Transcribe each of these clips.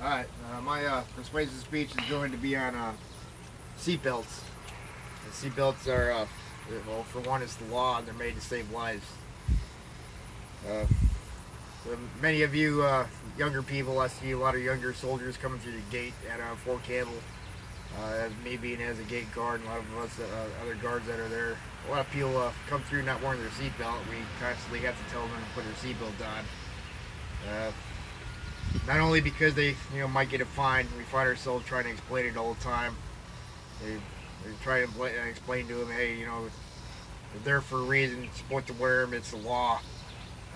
Alright, my persuasive speech is going to be on seatbelts. Seatbelts are, well, for one, it's the law and they're made to save lives. Uh, Many of you younger people, I see a lot of younger soldiers coming through the gate at Fort Campbell. Me being as a gate guard, and a lot of us other guards that are there. A lot of people come through not wearing their seatbelt. We constantly have to tell them to put their seatbelt on. Uh, Not only because they might get a fine, we find ourselves trying to explain it all the time. They try to explain to them, hey, they're there for a reason. You're supposed to wear them. It's the law.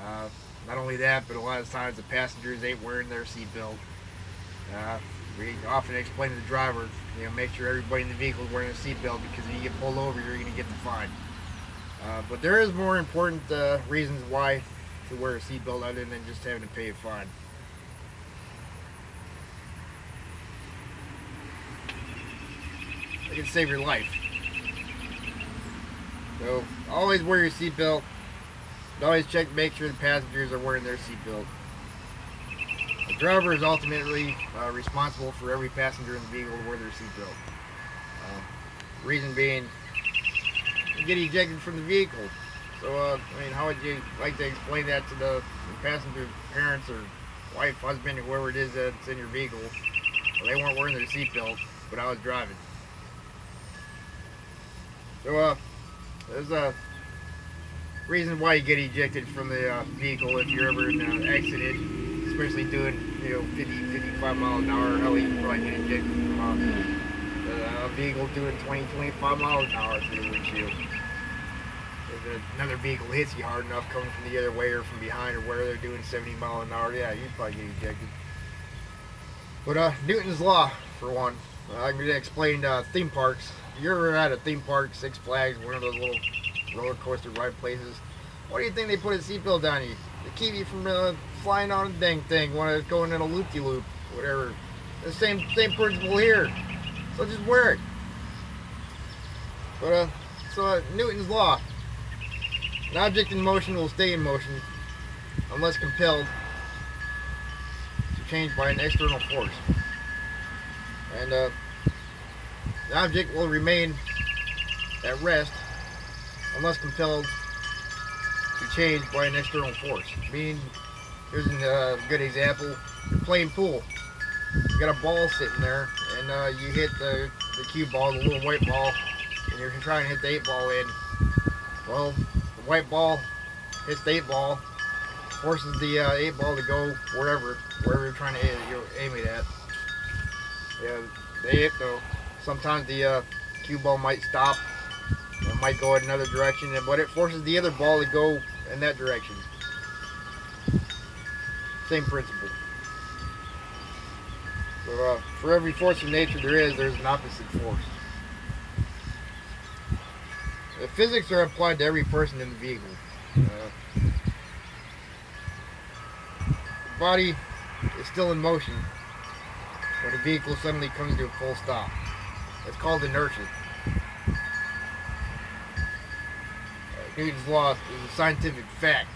Uh, Not only that, but a lot of times the passengers ain't wearing their seatbelt. We often explain to the driver, make sure everybody in the vehicle is wearing a seatbelt because if you get pulled over, you're going to get the fine. But there is more important reasons why to wear a seatbelt other than just having to pay a fine. It can save your life. So always wear your seatbelt. Always check to make sure the passengers are wearing their seatbelt. The driver is ultimately responsible for every passenger in the vehicle to wear their seatbelt. Reason being, you get ejected from the vehicle. So, how would you like to explain that to the passenger's parents or wife, husband, or whoever it is that's in your vehicle? Well, they weren't wearing their seatbelt, but I was driving. So, there's a reason why you get ejected from the vehicle if you're ever in an accident, especially doing 50, 55 miles an hour. Hell, you can probably get ejected from a vehicle doing 20, 25 miles an hour through the windshield. If another vehicle hits you hard enough coming from the other way or from behind or where they're doing 70 miles an hour, yeah, you'd probably get ejected. But Newton's Law, for one. I'm going to explain theme parks. If you're ever at a theme park, Six Flags, one of those little roller coaster ride places, why do you think they put a seatbelt on you? To keep you from flying on a dang thing, going in a loop-de-loop, whatever. The same principle here. So just wear it. But Newton's Law. An object in motion will stay in motion unless compelled to change by an external force. And the object will remain at rest unless compelled to change by an external force. Meaning, here's a good example. You're playing pool. You got a ball sitting there, and you hit the cue ball, the little white ball, and you're trying to hit the 8 ball in. Well, the white ball hits the 8 ball, forces the 8 ball to go wherever you're trying to aim it at. Yeah, though. Sometimes the cue ball might stop. It might go in another direction, but it forces the other ball to go in that direction. Same principle. So for every force of nature there's an opposite force. The physics are applied to every person in the vehicle. The body is still in motion when the vehicle suddenly comes to a full stop. It's called inertia. Newton's Law is a scientific fact.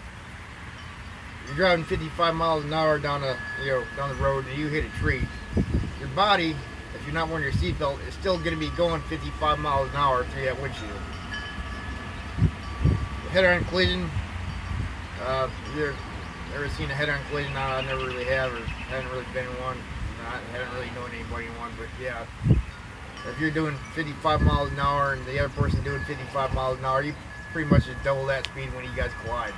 You're driving 55 miles an hour down the road and you hit a tree. Your body, if you're not wearing your seatbelt, is still going to be going 55 miles an hour through that windshield. The head-on collision. You've ever seen a head-on collision? No, I never really have, or haven't really been in one. I haven't really known anybody in one, but yeah. If you're doing 55 miles an hour and the other person doing 55 miles an hour, you pretty much just double that speed when you guys collide,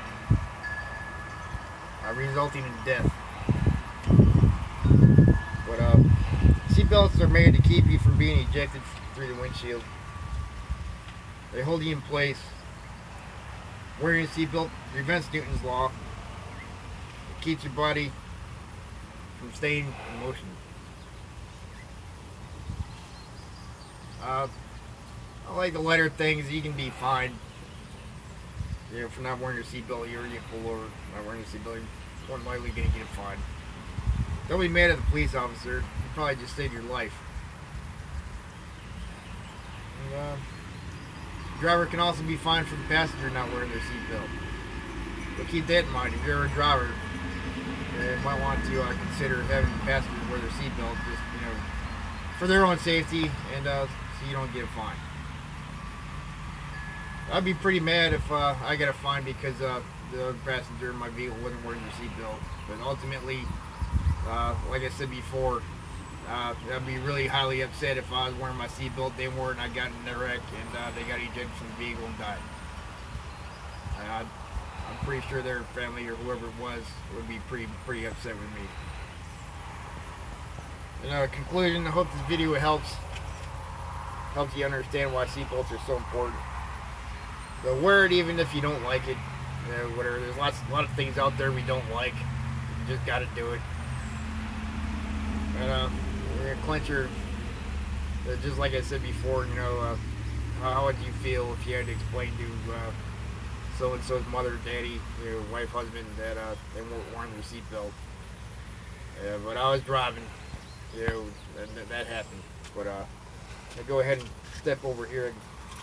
resulting in death. But seatbelts are made to keep you from being ejected through the windshield. They hold you in place. Wearing a seatbelt prevents Newton's Law. It keeps your body from staying in motion. I like the lighter things. You can be fined. For not wearing your seatbelt, you're getting pulled over. Not wearing your seatbelt, you're more than likely going to get a fine. Don't be mad at the police officer. You probably just saved your life. And, the driver can also be fined for the passenger not wearing their seatbelt. But keep that in mind. If you're a driver, they might want to consider having passengers wear their seatbelt, just for their own safety, and so you don't get a fine. I'd be pretty mad if I got a fine because the other passenger in my vehicle wasn't wearing their seatbelt. But ultimately, like I said before, I'd be really highly upset if I was wearing my seatbelt, they weren't, and I got in a wreck, and they got ejected from the vehicle and died. I'm pretty sure their family or whoever it was would be pretty upset with me. In conclusion, I hope this video helps you understand why seatbelts are so important. So wear it even if you don't like it. Whatever. There's a lot of things out there we don't like. You just got to do it. And clincher, just like I said before, how would you feel if you had to explain to so and so's mother, daddy, wife, husband that they weren't wearing their seatbelt? But I was driving, that happened. But I'll go ahead and step over here and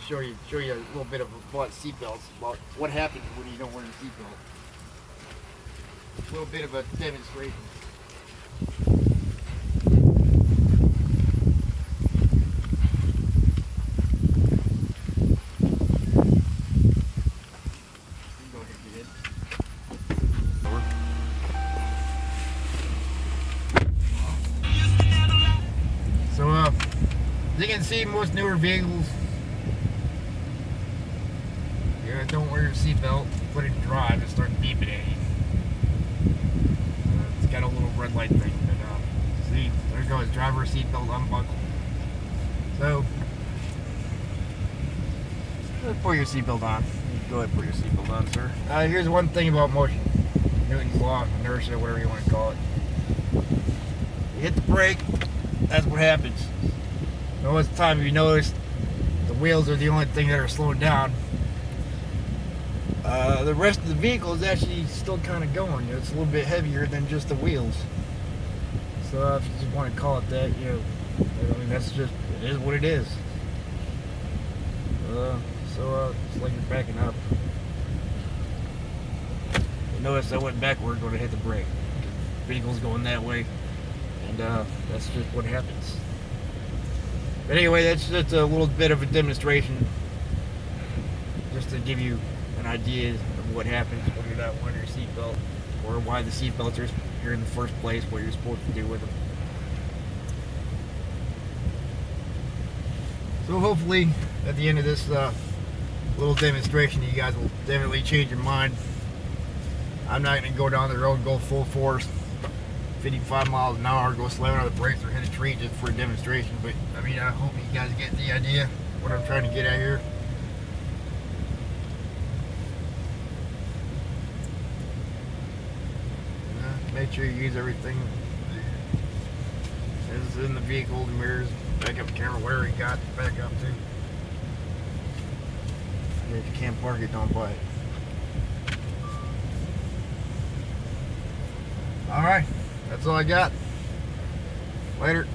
show you a little bit about seatbelts, about what happens when you don't wear your seatbelt. A little bit of a demonstration. So as you can see, most newer vehicles, don't wear your seatbelt, put it in drive, and start beeping at you. It's got a little red light thing. But see, there goes driver seatbelt unbuckled. So put your seatbelt on. Go ahead and put your seatbelt on, sir. Here's one thing about motion. Newton's law, inertia, whatever you want to call it. You hit the brake, that's what happens. Most of the time, if you notice, the wheels are the only thing that are slowing down. The rest of the vehicle is actually still kind of going. It's a little bit heavier than just the wheels. So if you just want to call it that, that's just, it is what it is. It's like you're backing up. You notice I went backward when I hit the brake. The vehicle's going that way, and that's just what happens. But anyway, that's just a little bit of a demonstration, just to give you an idea of what happens when you're not wearing your seatbelt, or why the seatbelts are here in the first place, what you're supposed to do with them. So hopefully, at the end of this little demonstration, you guys will definitely change your mind. I'm not going to go down the road, go full force, 55 miles an hour, go slamming on the brakes or hit a tree just for a demonstration. But I hope you guys get the idea what I'm trying to get at here. Make sure you use everything that's in the vehicle, the mirrors, backup camera, whatever you got, back up to. And if you can't park it, don't buy it. Alright, that's all I got. Later.